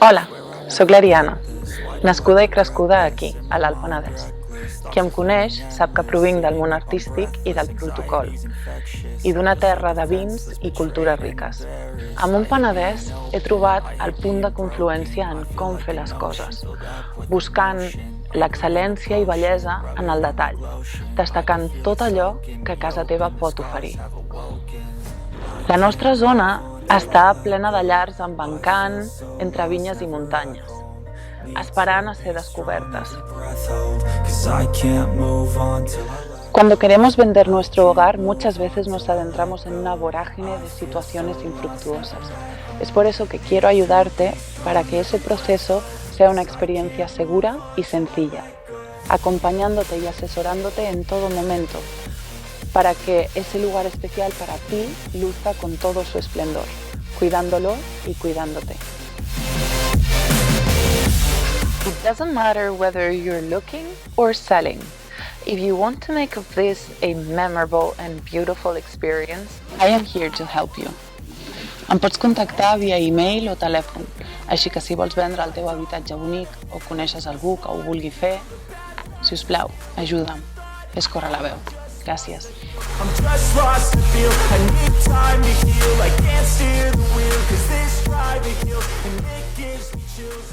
Hola, sóc l'Ariana, nascuda i crescuda aquí, a l'Alt Penedès. Qui em coneix sap que provinc del món artístic i del protocol, i d'una terra de vins i cultures riques. Amb un Penedès he trobat el punt de confluència en com fer les coses, buscant l'excel·lència i bellesa en el detall, destacant tot allò que casa teva pot oferir. La nostra zona està plena de llars amb encant entre vinyes i muntanyes, esperant a ser descubiertas. Cuando queremos vender nuestro hogar, muchas veces nos adentramos en una vorágine de situaciones infructuosas. Es por eso que quiero ayudarte para que ese proceso sea una experiencia segura y sencilla, acompañándote y asesorándote en todo momento, para que ese lugar especial para ti luzca con todo su esplendor, cuidándolo y cuidándote. It doesn't matter whether you're looking or selling. If you want to make of this a memorable and beautiful experience, I am here to help you. Em pots contactar via e-mail o telèfon, així que si vols vendre el teu habitatge bonic o coneixes algú que ho vulgui fer, si us plau, ajuda'm, fes córrer la veu. Gràcies. I'm just lost to feel, I need time to heal, I can't steer the wheel, 'cause this drive to heal, and it gives me chills.